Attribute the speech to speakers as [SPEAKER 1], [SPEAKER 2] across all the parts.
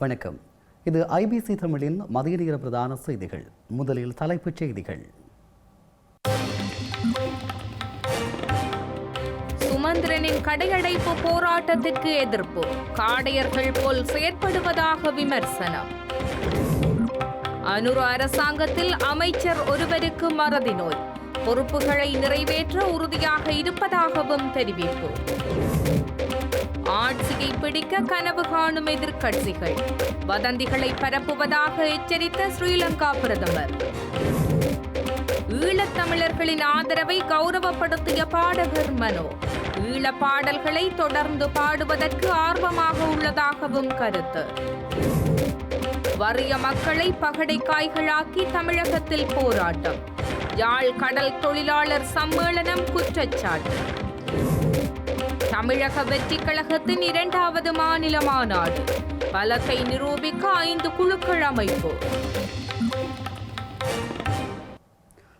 [SPEAKER 1] வணக்கம். இது ஐபிசி தமிழின் மதிய நேர பிரதான செய்திகள். முதலில் தலைப்புச் செய்திகள்.
[SPEAKER 2] சுமந்திரனின் கடையடைப்பு போராட்டத்திற்கு எதிர்ப்பு, காடையர்கள் போல் செயற்படுவதாக விமர்சனம். அனுர அரசாங்கத்தில் அமைச்சர் ஒருவருக்கு மறதி நோய், பொறுப்புகளை நிறைவேற்ற உறுதியாக இருப்பதாகவும் தெரிவிப்பு. ஆட்சியை பிடிக்க கனவு காணும் எதிர்க்கட்சிகள், வதந்திகளை பரப்புவதாக எச்சரித்த ஸ்ரீலங்கா பிரதமர். ஈழத்தமிழர்களின் ஆதரவை கௌரவப்படுத்திய பாடகர் மனோ, ஈழ பாடல்களை தொடர்ந்து பாடுவதற்கு ஆர்வமாக உள்ளதாகவும் கருத்து. வறிய மக்களை பகடைக்காய்களாக்கி தமிழகத்தில் போராட்டம், யாழ் கடல் தொழிலாளர் சம்மேளனம் குற்றச்சாட்டு. தமிழக வெற்றி கழகத்தின் 2வது மாநில மாநாடு, பலத்தை நிரூபிக்க 5 குழுக்கள் அமைப்பு.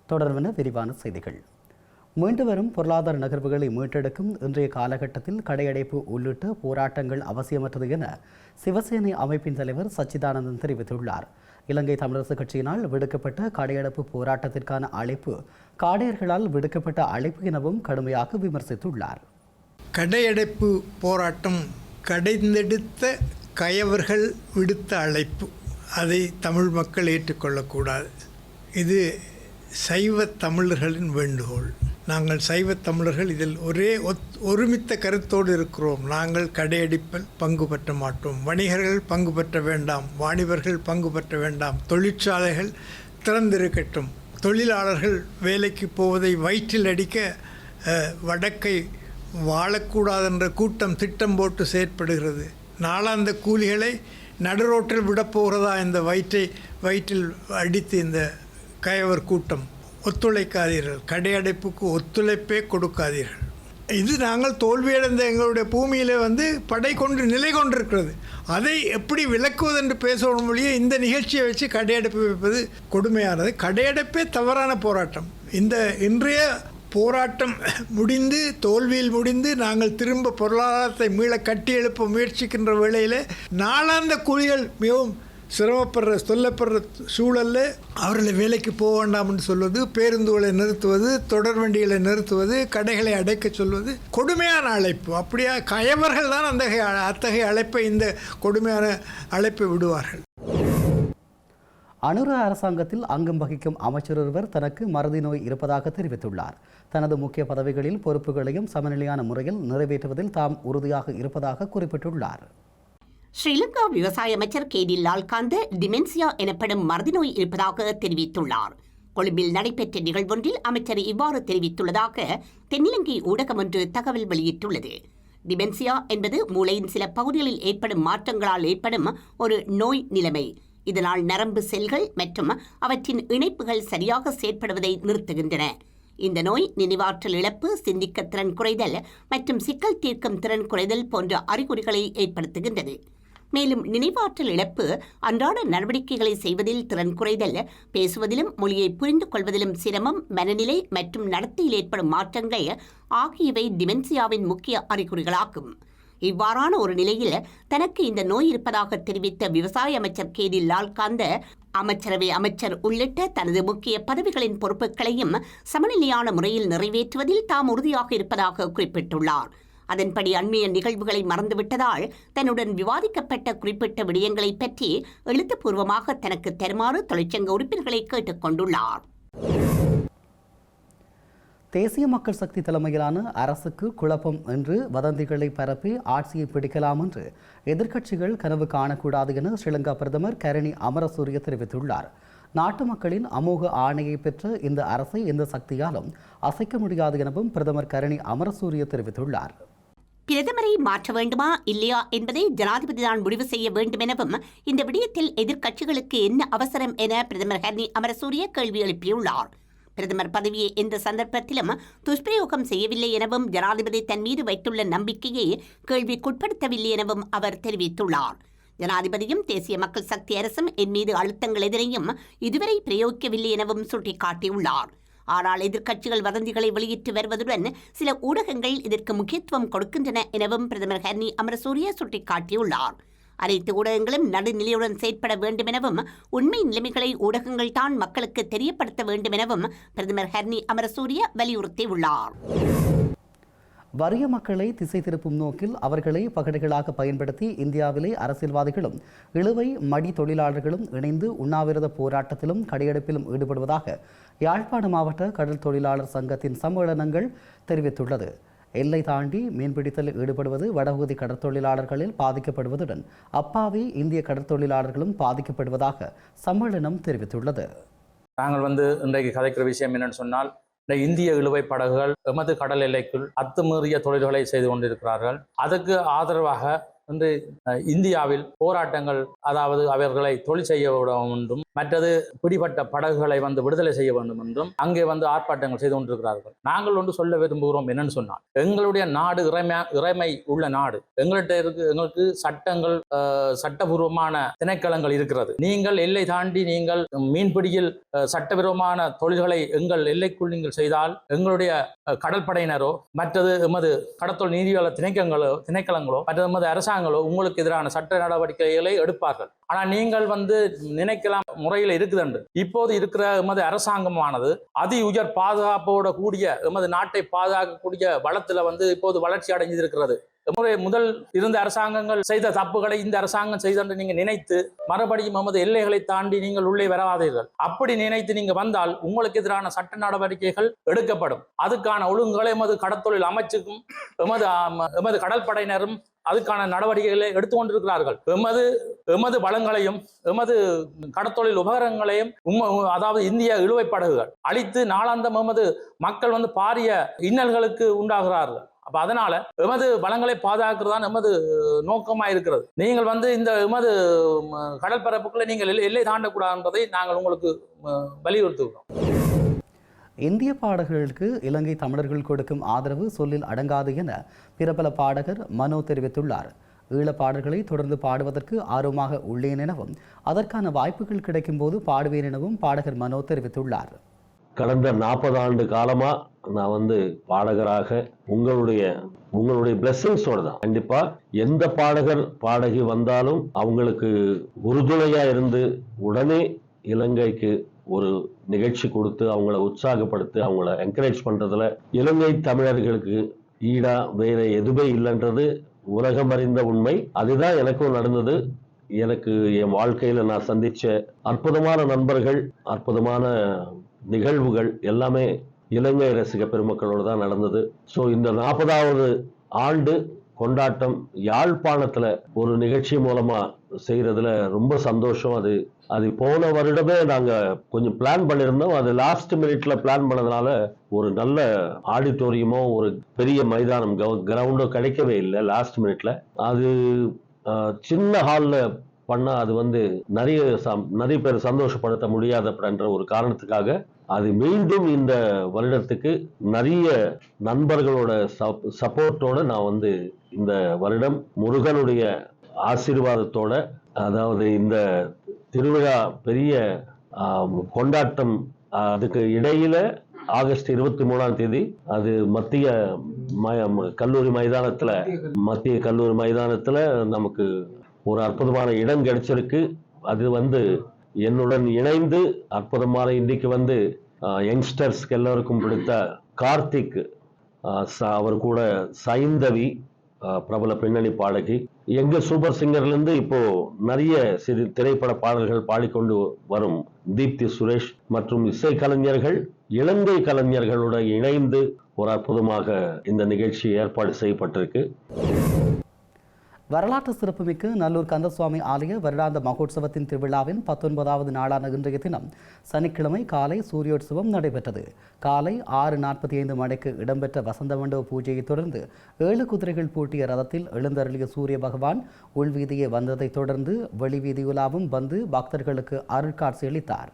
[SPEAKER 1] தொடர்பான விரிவான செய்திகள். மீண்டு வரும் பொருளாதார நகர்வுகளை மீட்டெடுக்கும் இன்றைய காலகட்டத்தில் கடையடைப்பு உள்ளிட்ட போராட்டங்கள் அவசியமற்றது என சிவசேனை அமைப்பின் தலைவர் சச்சிதானந்தன் தெரிவித்துள்ளார். இலங்கை தமிழரசு கட்சியினால் விடுக்கப்பட்ட கடையடைப்பு போராட்டத்திற்கான அழைப்பு காடையர்களால் விடுக்கப்பட்ட அழைப்பு எனவும் கடுமையாக விமர்சித்துள்ளார்.
[SPEAKER 3] கடையடைப்பு போராட்டம் கடைந்தெடுத்த கயவர்கள் விடுத்த அழைப்பு, அதை தமிழ் மக்கள் ஏற்றுக்கொள்ளக்கூடாது. இது சைவ தமிழர்களின் வேண்டுகோள். நாங்கள் சைவ தமிழர்கள் இதில் ஒருமித்த கருத்தோடு இருக்கிறோம். நாங்கள் கடையடிப்பில் பங்கு பெற்ற மாட்டோம். வணிகர்கள் பங்கு பெற்ற வேண்டாம், வாணிபர்கள் பங்கு பெற்ற வேண்டாம், தொழிற்சாலைகள் திறந்திருக்கட்டும். தொழிலாளர்கள் வேலைக்கு போவதை வயிற்றில் அடிக்க வடக்கை வாழக்கூடாதென்ற கூட்டம் திட்டம் போட்டு செயற்படுகிறது. நாளாந்த கூலிகளை நடுரோட்டில் விடப்போகிறதா இந்த வயிற்றில் அடித்து இந்த கயவர் கூட்டம். ஒத்துழைக்காதீர்கள், கடையடைப்புக்கு ஒத்துழைப்பே கொடுக்காதீர்கள். இது நாங்கள் தோல்வியடைந்த எங்களுடைய பூமியில் படை கொண்டு நிலை கொண்டிருக்கிறது. அதை எப்படி விளக்குவதென்று பேசணும் மொழியே இந்த நிகழ்ச்சியை வச்சு கடையடைப்பு வைப்பது கொடுமையானது. கடையடைப்பே தவறான போராட்டம். இன்றைய போராட்டம் முடிந்து தோல்வியில் முடிந்து நாங்கள் திரும்ப பொருளாதாரத்தை மீள கட்டி எழுப்ப முயற்சிக்கின்ற வேளையில் நாளாந்த கூலிகள் மிகவும் சொல்லப்படுற சூழலில் அவர்களை வேலைக்கு போக வேண்டாம் என்று சொல்வது, பேருந்துகளை நிறுத்துவது, தொடர் வண்டிகளை நிறுத்துவது, கடைகளை அடைக்க சொல்வது கொடுமையான அழைப்பு. அப்படியா கயவர்கள் தான் அத்தகைய அழைப்பை, இந்த கொடுமையான அழைப்பை விடுவார்கள்.
[SPEAKER 1] அனுர அரசாங்கத்தில் அங்கம் வகிக்கும் அமைச்சர் ஒருவர் தனக்கு மறதி நோய் இருப்பதாக தெரிவித்துள்ளார். தனது முக்கிய பதவிகளில் பொறுப்புகளையும் சமநிலையான முறையில் நிறைவேற்றுவதில் தாம் உறுதியாக இருப்பதாக குறிப்பிட்டுள்ளார்.
[SPEAKER 4] ஸ்ரீலங்கா விவசாய அமைச்சர் கேடி லால்காந்த டிமென்சியா எனப்படும் மறதி நோய் இருப்பதாக தெரிவித்துள்ளார். கொழும்பில் நடைபெற்ற நிகழ்வொன்றில் அமைச்சர் இவ்வாறு தெரிவித்துள்ளதாக தென்னிலங்கை ஊடகம் ஒன்று தகவல் வெளியிட்டுள்ளது. டிமென்சியா என்பது மூளையின் சில பகுதிகளில் ஏற்படும் மாற்றங்களால் ஏற்படும் ஒரு நோய் நிலைமை. இதனால் நரம்பு செல்கள் மற்றும் அவற்றின் இணைப்புகள் சரியாக செயற்படுவதை நிறுத்துகின்றன. இந்த நோய் நினைவாற்றல் இழப்பு, சிந்திக்க திறன் குறைதல் மற்றும் சிக்கல் தீர்க்கும் திறன் குறைதல் போன்ற அறிகுறிகளை ஏற்படுத்துகின்றது. மேலும் நினைவாற்றல் இழப்பு, அன்றாட நடவடிக்கைகளை செய்வதில் திறன் குறைதல், பேசுவதிலும் மொழியை புரிந்து கொள்வதிலும் சிரமம், மனநிலை மற்றும் நடத்தையில் ஏற்படும் மாற்றங்கள் ஆகியவை டிமென்சியாவின் முக்கிய அறிகுறிகளாகும். இவ்வாறான ஒரு நிலையில் தனக்கு இந்த நோய் இருப்பதாக தெரிவித்த விவசாய அமைச்சர் கேடி லால்காந்த அமைச்சரவை அமைச்சர் உள்ளிட்ட தனது முக்கிய பதவிகளின் பொறுப்புகளையும் சமநிலையான முறையில் நிறைவேற்றுவதில் தாம் உறுதியாக இருப்பதாக குறிப்பிட்டுள்ளார். அதன்படி அண்மைய நிகழ்வுகளை மறந்துவிட்டதால் தன்னுடன் விவாதிக்கப்பட்ட குறிப்பிட்ட விடயங்களை பற்றி எழுத்துப்பூர்வமாக தனக்கு தருமாறு தொழிற்சங்க உறுப்பினர்களை கேட்டுக் கொண்டுள்ளார்.
[SPEAKER 1] தேசிய மக்கள் சக்தி தலைமையிலான அரசுக்கு குழப்பம் என்று வதந்திகளை பரப்பி ஆட்சியை பிடிக்கலாம் என்று எதிர்க்கட்சிகள் கனவு காணக்கூடாது என ஸ்ரீலங்கா பிரதமர் கரணி அமரசூரிய தெரிவித்துள்ளார். நாட்டு மக்களின் அமோக ஆணையை பெற்ற இந்த அரசை எந்த சக்தியாலும் அசைக்க முடியாது எனவும் பிரதமர் கரணி அமரசூரிய தெரிவித்துள்ளார்.
[SPEAKER 4] பிரதமரை மாற்ற வேண்டுமா இல்லையா என்பதை ஜனாதிபதிதான் முடிவு செய்ய வேண்டும் எனவும், இந்த விடயத்தில் எதிர்க்கட்சிகளுக்கு என்ன அவசரம் என பிரதமர் கரணி அமரசூரிய கேள்வி எழுப்பியுள்ளார். பிரதமர் பதவியை எந்த சந்தர்ப்பத்திலும் துஷ்பிரயோகம் செய்யவில்லை எனவும், ஜனாதிபதி தன் மீது வைத்துள்ள நம்பிக்கையை கேள்விக்குட்படுத்தவில்லை எனவும் அவர் தெரிவித்துள்ளார். ஜனாதிபதியும் தேசிய மக்கள் சக்தி அரசும் என் மீது அழுத்தங்கள் எதிரையும் இதுவரை பிரயோகிக்கவில்லை எனவும் சுட்டிக்காட்டியுள்ளார். ஆனால் எதிர்க்கட்சிகள் வதந்திகளை வெளியிட்டு வருவதுடன் சில ஊடகங்கள் இதற்கு முக்கியத்துவம் கொடுக்கின்றன எனவும் பிரதமர் ஹர்னி அமரசூரிய சுட்டிக்காட்டியுள்ளார். அனைத்து ஊடகங்களும் நடுநிலையுடன் செயற்பட வேண்டும் எனவும் உண்மை நிலைமைகளை ஊடகங்கள் தான் மக்களுக்கு தெரியப்படுத்த வேண்டும் எனவும் பிரதமர் ஹர்னி அமரசூரிய வலியுறுத்தியுள்ளார்.
[SPEAKER 1] வறிய மக்களை திசை திருப்பும் நோக்கில் அவர்களை பகடைகளாக பயன்படுத்தி இந்தியாவிலே அரசியல்வாதிகளும் இழுவை மடி தொழிலாளர்களும் இணைந்து உண்ணாவிரத போராட்டத்திலும் கடையெடுப்பிலும் ஈடுபடுவதாக யாழ்ப்பாண மாவட்ட கடல் தொழிலாளர் சங்கத்தின் சம்மேளனங்கள் தெரிவித்துள்ளது. எல்லை தாண்டி மீன்பிடித்தலில் ஈடுபடுவது வடபகுதி கடற்தொழிலாளர்களில் பாதிக்கப்படுவதுடன் அப்பாவி இந்திய கடற்தொழிலாளர்களும் பாதிக்கப்படுவதாக சம்மேளனம் தெரிவித்துள்ளது.
[SPEAKER 5] நாங்கள் இன்றைக்கு கதைக்கிற விஷயம் என்னன்னு சொன்னால், இந்த இந்திய இழுவை படகுகள் எமது கடல் எல்லைக்குள் அத்துமீறிய தொழில்களை செய்து கொண்டிருக்கிறார்கள். அதற்கு ஆதரவாக இன்று இந்தியாவில் போராட்டங்கள், அதாவது அவர்களை தொழில் செய்ய விட வேண்டும், மற்றது பிடிபட்ட படகுகளை விடுதலை செய்ய வேண்டும் என்றும் அங்கே ஆர்ப்பாட்டங்கள் செய்து கொண்டிருக்கிறார்கள். நாங்கள் ஒன்று சொல்ல விரும்புகிறோம் என்னன்னு சொன்னால், எங்களுடைய நாடு இறைமை உள்ள நாடு. எங்களுக்கு சட்டங்கள், சட்டபூர்வமான திணைக்களங்கள் இருக்கிறது. நீங்கள் எல்லை தாண்டி நீங்கள் மீன்பிடியில் சட்டவிரோதமான தொழில்களை எங்கள் எல்லைக்குள் நீங்கள் செய்தால் எங்களுடைய கடற்படையினரோ மற்றது எமது கடத்தொழில் நீதியாளர் திணைக்களங்களோ மற்றது எமது அரசாங்கங்களோ உங்களுக்கு எதிரான சட்ட நடவடிக்கைகளை எடுப்பார்கள். ஆனால் நீங்கள் நினைக்கலாம் முறையில் இருக்குதுண்டு. இப்போது இருக்கிற எமது அரசாங்கமானது அதி உயர் பாதுகாப்போட கூடிய எமது நாட்டை பாதுகாக்கக்கூடிய வளத்துல இப்போது வளர்ச்சி அடைஞ்சிருக்கிறது. முதல் இருந்த அரசாங்கங்கள் செய்த தப்புகளை இந்த அரசாங்கம் செய்தென்று நீங்க நினைத்து மறுபடியும் எமது எல்லைகளை தாண்டி நீங்கள் உள்ளே வராதீர்கள். அப்படி நினைத்து நீங்க வந்தால் உங்களுக்கு எதிரான சட்ட நடவடிக்கைகள் எடுக்கப்படும். அதுக்கான ஒழுங்குகளை எமது கடற்தொழில் அமைச்சுக்கும் எமது கடற்படையினரும் அதுக்கான நடவடிக்கைகளை எடுத்துக்கொண்டிருக்கிறார்கள். எமது வளங்களையும் எமது கடற்தொழில் உபகரணங்களையும் அதாவது இந்திய இழுவை படகுகள் அழித்து நாளாந்தம் எமது மக்கள் பாரிய இன்னல்களுக்கு உண்டாகிறார்கள். அப்ப அதனால எமது வளங்களை பாதுகாக்கிறதான் எமது நோக்கமா இருக்கிறது. நீங்கள் இந்த எமது கடல் பரப்புக்குள்ள நீங்கள் எல்லை தாண்டக்கூடாது என்பதை நாங்கள் உங்களுக்கு வலியுறுத்துகிறோம்.
[SPEAKER 1] இந்திய பாடகர்களுக்கு இலங்கை தமிழர்கள் கொடுக்கும் ஆதரவு சொல்லில் அடங்காது என பிரபல பாடகர் மனோ தெரிவித்துள்ளார். ஈழப் பாடல்களை தொடர்ந்து பாடுவதற்கு ஆர்வமாக உள்ளேன் எனவும் அதற்கான வாய்ப்புகள் கிடைக்கும் போது பாடுவேன் எனவும் பாடகர் மனோ தெரிவித்துள்ளார்.
[SPEAKER 6] கடந்த 40 ஆண்டு காலமா நான் பாடகராக உங்களுடைய பிளெஸிங்ஸோட தான். கண்டிப்பா எந்த பாடகர் பாடகி வந்தாலும் அவங்களுக்கு உறுதுணையா இருந்து உடனே இலங்கைக்கு ஒரு நிகழ்ச்சி கொடுத்து அவங்கள உற்சாகப்படுத்தி அவங்கள என்கரேஜ் பண்றதுல இலங்கை தமிழர்களுக்கு ஈடா வேற எதுவுமே இல்லைன்றது உலகம் அறிந்த உண்மை. அதுதான் எனக்கும் நடந்தது. எனக்கு என் வாழ்க்கையில நான் சந்திச்ச அற்புதமான நண்பர்கள், அற்புதமான நிகழ்வுகள் எல்லாமே இலங்கை ரசிக பெருமக்களோடு தான் நடந்தது. ஸோ இந்த 40வது ஆண்டு கொண்டாட்டம் யாழ்ப்பாணத்துல ஒரு நிகழ்ச்சி மூலமா செய்யறதுல ரொம்ப சந்தோஷம். அது போன வருடமே நாங்க கொஞ்சம் பிளான் பண்ணியிருந்தோம். அது லாஸ்ட் மினிட்ல பிளான் பண்ணதுனால ஒரு நல்ல ஆடிட்டோரியமோ ஒரு பெரிய மைதானம் கிரவுண்டோ கிடைக்கவே இல்லை. லாஸ்ட் மினிட்ல அது சின்ன ஹால்ல பண்ணா அது நிறைய பேர் சந்தோஷப்படுத்த முடியாதன்ற ஒரு காரணத்துக்காக அது மீண்டும் இந்த வருடத்துக்கு நிறைய நண்பர்களோட சப்போர்ட்டோட நான் இந்த வருடம் முருகனுடைய ஆசீர்வாதத்தோட, அதாவது இந்த திருவிழா பெரிய கொண்டாட்டம், அதுக்கு இடையில ஆகஸ்ட் 23ஆம் தேதி அது மத்திய கல்லூரி மைதானத்துல நமக்கு ஒரு அற்புதமான இடம் கிடைச்சிருக்கு. அது என்னுடன் இணைந்து அற்புதமான இன்னைக்கு யங்ஸ்டர்ஸ்க்கு எல்லாருக்கும் பிடித்த கார்த்திக், அவர் கூட சைந்தவி பிரபல பின்னணி பாடகி, எங்க சூப்பர் சிங்கர்ல இருந்து இப்போ நிறைய சிறு திரைப்பட பாடல்கள் பாடிக்கொண்டு வரும் தீப்தி சுரேஷ் மற்றும் இசை கலைஞர்கள், இலங்கை கலைஞர்களோட இணைந்து ஒரு அற்புதமாக இந்த நிகழ்ச்சி ஏற்பாடு செய்யப்பட்டிருக்கு.
[SPEAKER 1] வரலாற்று சிறப்புமிக்க நல்லூர் கந்தசுவாமி ஆலய வருடாந்த மகோத்சவத்தின் திருவிழாவின் 19வது நாளான இன்றைய தினம் சனிக்கிழமை காலை சூரியோற்சவம் நடைபெற்றது. காலை 6:45 மணிக்கு இடம்பெற்ற வசந்த மண்டப பூஜையை தொடர்ந்து 7 குதிரைகள் பூட்டிய ரதத்தில் எழுந்தருளிய சூரிய பகவான் உள்வீதியே வந்ததைத் தொடர்ந்து வெளிவீதியுலாவும் வந்து பக்தர்களுக்கு அருட்காட்சி அளித்தார்.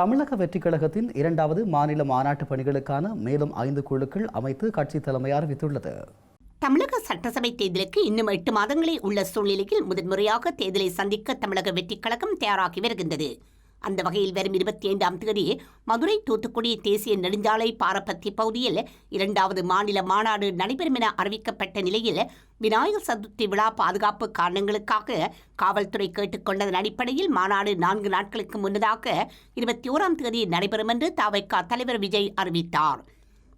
[SPEAKER 1] தமிழக வெற்றிக் கழகத்தின் 2வது மாநில மாநாட்டு பணிகளுக்கான மேலும் 5 குழுக்கள் அமைத்து கட்சி தலைமை அறிவித்துள்ளது.
[SPEAKER 4] தமிழக சட்டசபை தேர்தலுக்கு இன்னும் 8 மாதங்களே உள்ள சூழ்நிலையில் முதன்முறையாக தேர்தலை சந்திக்க தமிழக வெற்றிக் கழகம் தயாராகி வருகின்றது. அந்த வகையில் வரும் 25ஆம் தேதி மதுரை தூத்துக்குடி தேசிய நெடுஞ்சாலை பாரபத்தி பகுதியில் 2வது மாநில மாநாடு நடைபெறும் என அறிவிக்கப்பட்ட நிலையில் விநாயகர் சதுர்த்தி விழா பாதுகாப்பு காரணங்களுக்காக காவல்துறை கேட்டுக்கொண்டதன் அடிப்படையில் மாநாடு 4 நாட்களுக்கு முன்னதாக 21ஆம் தேதி நடைபெறும் என்று தவிக தலைவர் விஜய் அறிவித்தார்.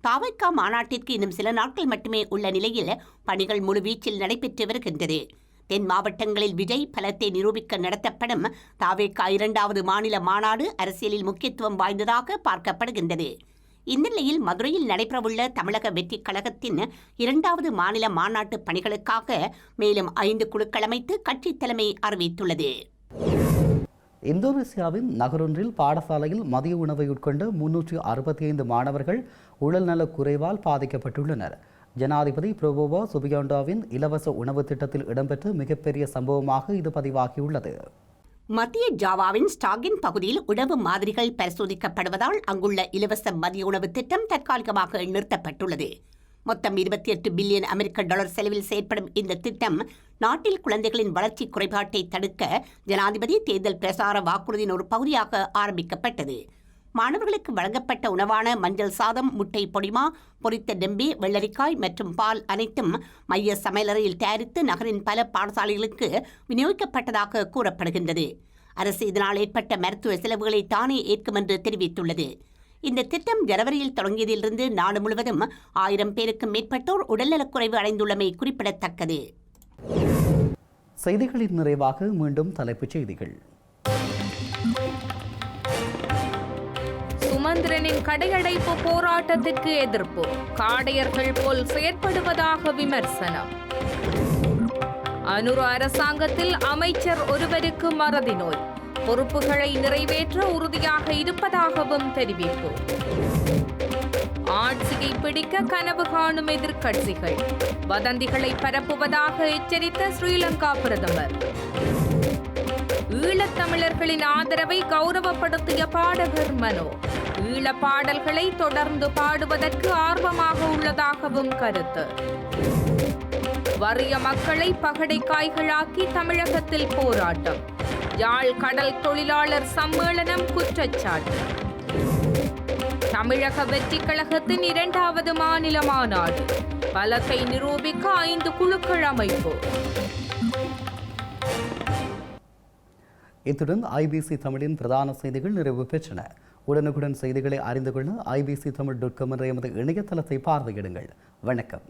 [SPEAKER 4] தவிக மாநாட்டிற்கு இன்னும் சில நாட்கள் மட்டுமே உள்ள நிலையில் பணிகள் முழுவீச்சில் நடைபெற்று வருகின்றது. தென் மாவட்டங்களில் விஜய் பலத்தை நிரூபிக்க நடத்தப்படும் தவிக 2வது மாநில மாநாடு அரசியலில் முக்கியத்துவம் வாய்ந்ததாக பார்க்கப்படுகின்றது. இந்த நிலையில் மதுரையில் நடைபெறவுள்ள தமிழக வெற்றிக் கழகத்தின் 2வது மாநில மாநாட்டு பணிகளுக்காக மேலும் 5 குழுக்கள் அமைத்து கட்சி தலைமை அறிவித்துள்ளது.
[SPEAKER 1] இந்தோனேசியாவின் நகரொன்றில் பாடசாலையில் மதிய உணவை உட்கொண்ட 365 மாணவர்கள் உடல்நலக் குறைவால் பாதிக்கப்பட்டுள்ளனர். ஜனாதிபதி பிரபோவோ சுபியாண்டோவின் இலவச உணவு திட்டத்தில் இடம்பெற்ற மிகப்பெரிய சம்பவமாக இது பதிவாகியுள்ளது.
[SPEAKER 4] மத்திய ஜாவாவின் ஸ்டாகின் பகுதியில் உணவு மாதிரிகள் பரிசோதிக்கப்படுவதால் அங்குள்ள இலவச மதிய உணவு திட்டம் தற்காலிகமாக நிறுத்தப்பட்டுள்ளது. மொத்தம் 28 பில்லியன் அமெரிக்க டாலர் செலவில் செயற்படும் இந்த திட்டம் நாட்டில் குழந்தைகளின் வளர்ச்சி குறைபாட்டை தடுக்க ஜனாதிபதி தேர்தல் பிரசார வாக்குறுதியின் ஒரு பகுதியாக ஆரம்பிக்கப்பட்டது. மாணவர்களுக்கு வழங்கப்பட்ட உணவான மஞ்சள் சாதம், முட்டை பொடிமா, பொரித்த டெம்பே, வெள்ளரிக்காய் மற்றும் பால் அனைத்தும் மைய சமையலறையில் தயாரித்து நகரின் பல பாடசாலைகளுக்கு விநியோகிக்கப்பட்டதாக கூறப்படுகின்றது. அரசு இதனால் ஏற்பட்ட மருத்துவ செலவுகளை தானே ஏற்கும் என்று தெரிவித்துள்ளது. இந்த திட்டம் ஜனவரியில் தொடங்கியதிலிருந்து நாடு முழுவதும் 1000 பேருக்கும் மேற்பட்டோர் உடல்நலக்குறைவு அடைந்துள்ளமை குறிப்பிடத்தக்கது.
[SPEAKER 1] செய்திகளின் நிறைவாக மீண்டும் தலைப்புச் செய்திகள்.
[SPEAKER 2] சுமந்திரனின் கடையடைப்பு போராட்டத்திற்கு எதிர்ப்பு, காடையர்கள் போல் செயற்படுவதாக விமர்சனம். அனுர அரசாங்கத்தில் அமைச்சர் ஒருவருக்கு மறதி நோய், பொறுப்புகளை நிறைவேற்ற உறுதியாக இருப்பதாகவும் தெரிவிப்பு. ஆட்சியை பிடிக்க கனவு காணும் எதிர்க்கட்சிகள், வதந்திகளை பரப்புவதாக எச்சரித்த ஸ்ரீலங்கா பிரதமர். ஈழத்தமிழர்களின் ஆதரவை கௌரவப்படுத்திய பாடகர் மனோ, ஈழ பாடல்களை தொடர்ந்து பாடுவதற்கு ஆர்வமாக உள்ளதாகவும் கருத்து. வறிய மக்களை பகடைக்காய்களாக்கி தமிழகத்தில் போராட்டம், யாழ் கடல் தொழிலாளர் சம்மேளனம் குற்றச்சாட்டு. தமிழக வெற்றிக் கழகத்தின் 2வது மாநில மாநாடு, பலத்தை நிரூபிக்க 5 குழுக்கள் அமைப்பு.
[SPEAKER 1] இத்துடன் ஐபிசி தமிழின் பிரதான செய்திகள் நிறைவு பெற்றன. உடனுக்குடன் செய்திகளை அறிந்து கொள்ள IBCTamil.com என்ற எமது இணையதளத்தை பார்வையிடுங்கள். வணக்கம்.